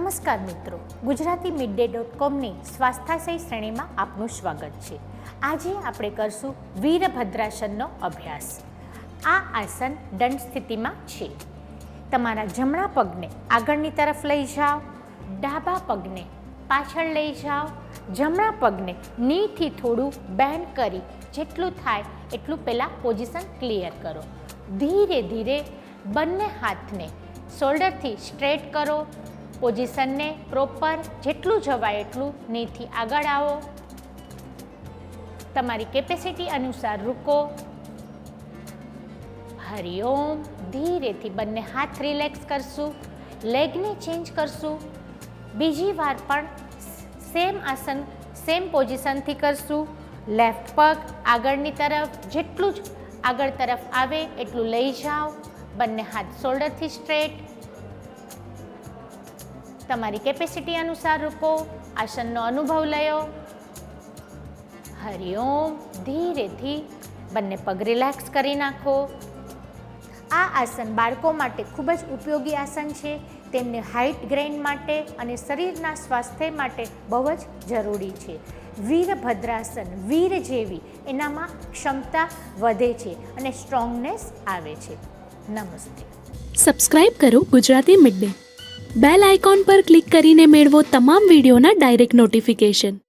નમસ્કાર મિત્રો, ગુજરાતી midday.comની સ્વાસ્થ્યાશય શ્રેણીમાં આપનું સ્વાગત છે। આજે આપણે કરશું વીરભદ્રાસનનો અભ્યાસ। આ આસન દંડ સ્થિતિમાં છે। તમારા જમણા પગને આગળની તરફ લઈ જાઓ, ડાબા પગને પાછળ લઈ જાઓ, જમણા પગને નીથી થોડું બેન્ડ કરી જેટલું થાય એટલું પહેલાં પોઝિશન ક્લિયર કરો। ધીરે ધીરે બંને હાથને શોલ્ડરથી સ્ટ્રેટ કરો। પોઝિશનને પ્રોપર જેટલું જવાય એટલું નીથી આગળ આવો। તમારી કેપેસિટી અનુસાર રૂકો। હરિઓમ। ધીરેથી બંને હાથ રિલેક્સ કરશું, લેગને ચેન્જ કરશું। બીજી વાર પણ સેમ આસન સેમ પોઝિશનથી કરશું। લેફ્ટ પગ આગળની તરફ જેટલું જ આગળ તરફ આવે એટલું લઈ જાઓ। બંને હાથ શોલ્ડરથી સ્ટ્રેટ। તમારી કેપેસિટી અનુસાર રૂકો, આસનનો અનુભવ લ્યો। હરિઓમ। ધીરેથી બંને પગ રિલેક્સ કરી નાખો। આ આસન બાળકો માટે ખૂબ જ ઉપયોગી આસન છે। તેમને હાઇટ ગેઇન માટે અને શરીરના સ્વાસ્થ્ય માટે બહુ જ જરૂરી છે। વીરભદ્રાસન, વીર જેવી એનામાં ક્ષમતા વધે છે અને સ્ટ્રોંગનેસ આવે છે। નમસ્તે। સબસ્ક્રાઇબ કરો Gujarati mid day. Bell icon પર ક્લિક કરીને મેળવો તમામ વિડીયોના ડાયરેક્ટ નોટિફિકેશન।